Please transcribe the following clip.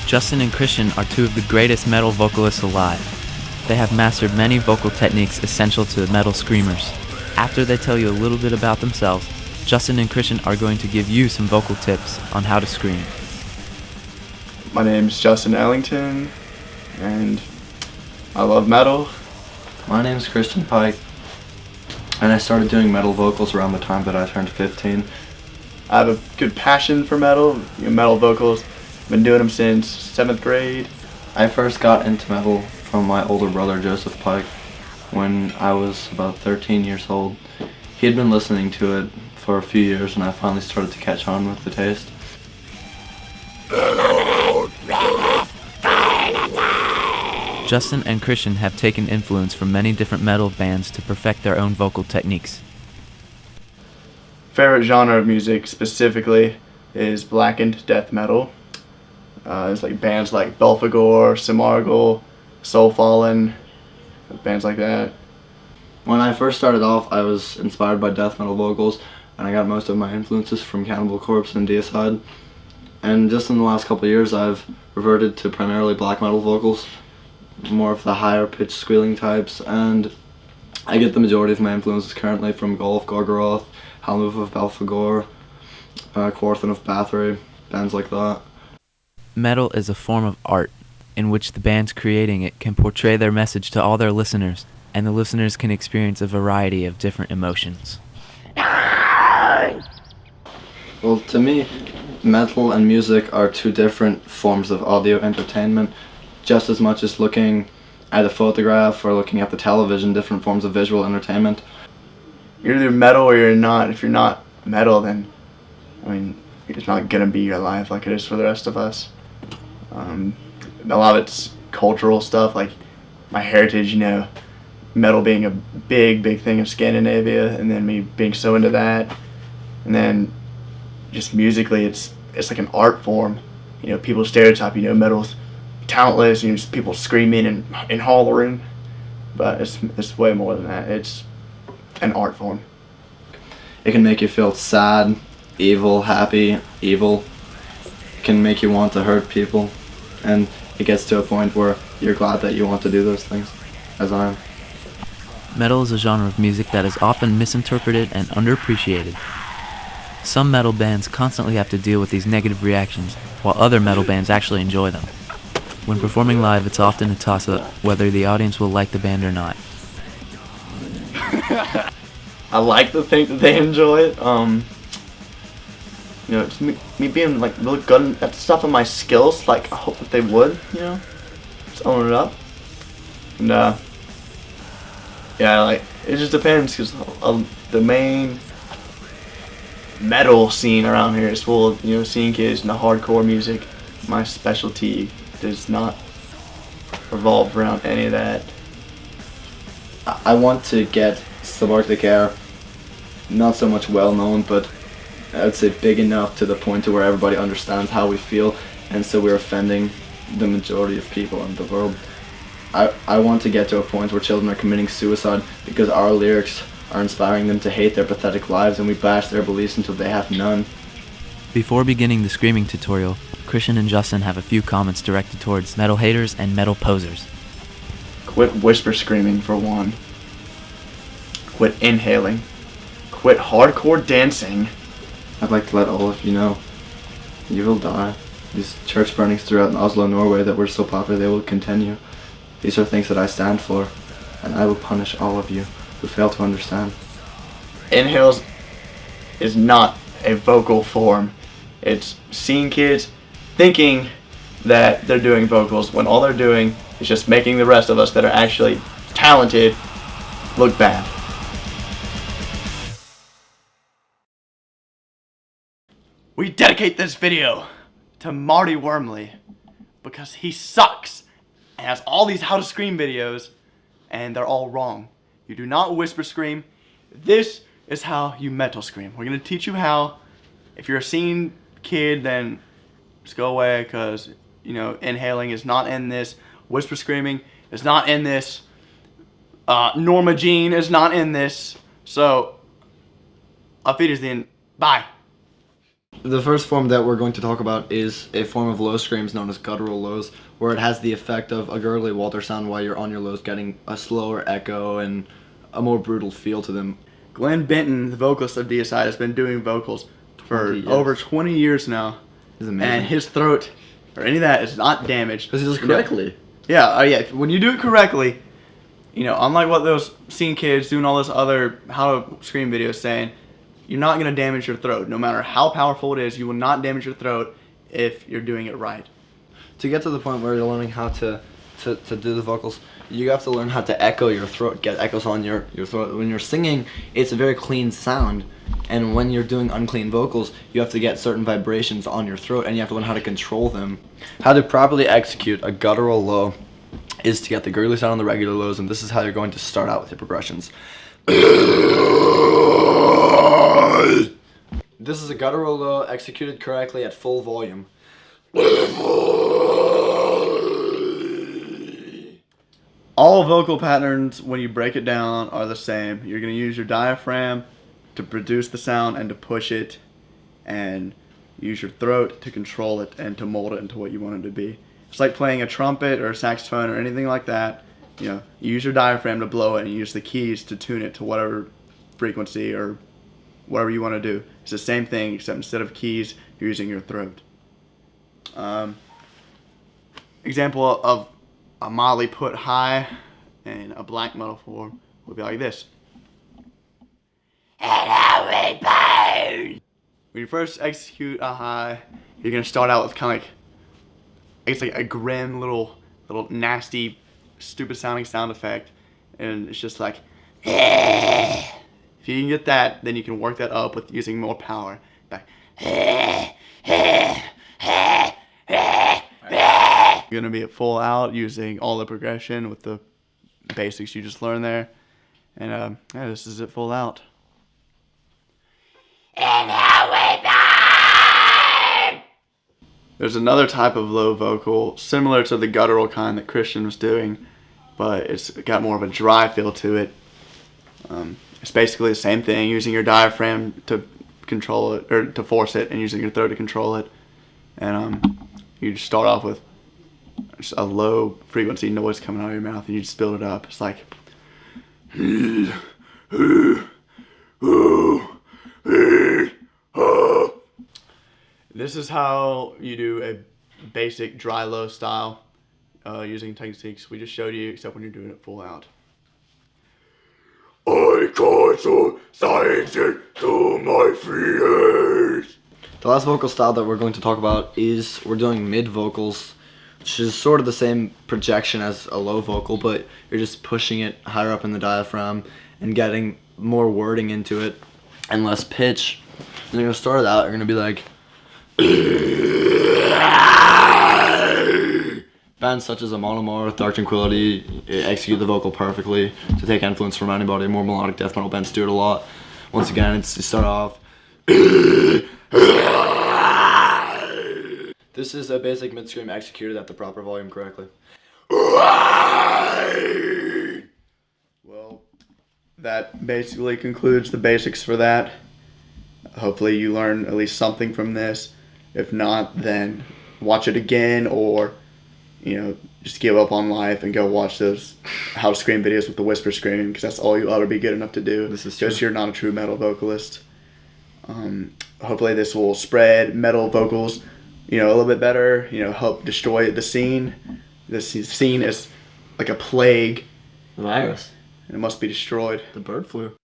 Justin and Christian are two of the greatest metal vocalists alive. They have mastered many vocal techniques essential to metal screamers. After they tell you a little bit about themselves, Justin and Christian are going to give you some vocal tips on how to scream. My name's Justin Ellington, and I love metal. My name's Christian Pike, and I started doing metal vocals around the time that I turned 15. I have a good passion for metal, metal vocals. Been doing them since 7th grade. I first got into metal from my older brother, Joseph Pike, when I was about 13 years old. He had been listening to it for a few years, and I finally started to catch on with the taste. Justin and Christian have taken influence from many different metal bands to perfect their own vocal techniques. Favorite genre of music specifically is blackened death metal. It's like bands like Belphegor, Simargl, Soulfallen, bands like that. When I first started off, I was inspired by death metal vocals, and I got most of my influences from Cannibal Corpse and Deicide. And just in the last couple of years, I've reverted to primarily black metal vocals, more of the higher pitched squealing types, and I get the majority of my influences currently from Golf Gorgoroth, Halmove of Belphegor, Quarthan of Bathory, bands like that. Metal is a form of art in which the bands creating it can portray their message to all their listeners, and the listeners can experience a variety of different emotions. Well, to me, metal and music are two different forms of audio entertainment, just as much as looking at a photograph or looking at the television, different forms of visual entertainment. You're either metal or you're not. If you're not metal, then, it's not going to be your life like it is for the rest of us. A lot of it's cultural stuff, like my heritage, metal being a big thing of Scandinavia, and then me being so into that. And then just musically, it's like an art form. People stereotype, metal's talentless, just people screaming and hollering. But it's way more than that. It's an art form. It can make you feel sad, evil, happy, evil. It can make you want to hurt people. And it gets to a point where you're glad that you want to do those things, as I am. Metal is a genre of music that is often misinterpreted and underappreciated. Some metal bands constantly have to deal with these negative reactions, while other metal bands actually enjoy them. When performing live, it's often a toss-up whether the audience will like the band or not. I like to think that they enjoy it. It's me being really good at stuff on my skills. I hope that they would, just own it up. And it just depends, because the main metal scene around here is full of scene kids and the hardcore music. My specialty does not revolve around any of that. I want to get Subarctic Air not so much well known, but I'd say big enough to the point to where everybody understands how we feel, and so we're offending the majority of people in the world. I want to get to a point where children are committing suicide because our lyrics are inspiring them to hate their pathetic lives, and we bash their beliefs until they have none. Before beginning the screaming tutorial, Christian and Justin have a few comments directed towards metal haters and metal posers. Quit whisper screaming, for one. Quit inhaling. Quit hardcore dancing. I'd like to let all of you know, you will die. These church burnings throughout Oslo, Norway that were so popular, they will continue. These are things that I stand for, and I will punish all of you who fail to understand. Inhales is not a vocal form. It's seeing kids thinking that they're doing vocals when all they're doing is just making the rest of us that are actually talented look bad. we dedicate this video to Marty Wormley because he sucks and has all these how to scream videos and they're all wrong. You do not whisper scream. This is how you metal scream. We're going to teach you how. If you're a scene kid, then just go away because, you know, inhaling is not in this. Whisper screaming is not in this. Norma Jean is not in this. So, auf Wiedersehen. Bye. The first form that we're going to talk about is a form of low screams known as guttural lows, where it has the effect of a gurgly water sound while you're on your lows, getting a slower echo and a more brutal feel to them. Glenn Benton, the vocalist of Deicide, has been doing vocals for 20 years. over 20 years now. It's amazing. And his throat, or any of that, is not damaged. Because he does it correctly. Yeah, yeah. When you do it correctly, you know, unlike what those scene kids doing all this other how to scream videos saying, you're not going to damage your throat. No matter how powerful it is, you will not damage your throat if you're doing it right. To get to the point where you're learning how to do the vocals, you have to learn how to echo your throat, get echoes on your throat. When you're singing, it's a very clean sound. And when you're doing unclean vocals, you have to get certain vibrations on your throat and you have to learn how to control them. How to properly execute a guttural low is to get the gurgly sound on the regular lows, and this is how you're going to start out with your progressions. This is a guttural low executed correctly at full volume. All vocal patterns, when you break it down, are the same. You're going to use your diaphragm to produce the sound and to push it, and use your throat to control it and to mold it into what you want it to be. It's like playing a trumpet or a saxophone or anything like that. You know, you use your diaphragm to blow it and you use the keys to tune it to whatever frequency or whatever you want to do. It's the same thing, except instead of keys, you're using your throat. Example of a mildly put high in a black metal form would be like this. When you first execute a high, you're gonna start out with kind of like, it's like a grim little nasty, stupid sounding sound effect, and it's just like. If you can get that, then you can work that up with using more power. Like, you're gonna be at full out using all the progression with the basics you just learned there, and yeah, this is it full out. There's another type of low vocal similar to the guttural kind that Christian was doing, but it's got more of a dry feel to it. It's basically the same thing, using your diaphragm to control it, or to force it, and using your throat to control it. And you just start off with just a low frequency noise coming out of your mouth, and you just build it up. It's like. This is how you do a basic dry low style using techniques we just showed you, except when you're doing it full out. I cancel science to my fears. The last vocal style that we're going to talk about is we're doing mid vocals, which is sort of the same projection as a low vocal, but you're just pushing it higher up in the diaphragm and getting more wording into it and less pitch. And you're going to start it out, you're going to be like. Bands such as Amonimor, Dark Tranquility execute the vocal perfectly to take influence from anybody. More melodic death metal bands do it a lot. Once again, it's to start off. This is a basic mid-scream executed at the proper volume correctly. Well, that basically concludes the basics for that. Hopefully you learn at least something from this. If not, then watch it again, or just give up on life and go watch those how to scream videos with the whisper screaming, because that's all you'll ever be good enough to do. This is true. Because you're not a true metal vocalist. Hopefully this will spread metal vocals, a little bit better. Help destroy the scene. The scene is like a plague. The virus. And it must be destroyed. The bird flu.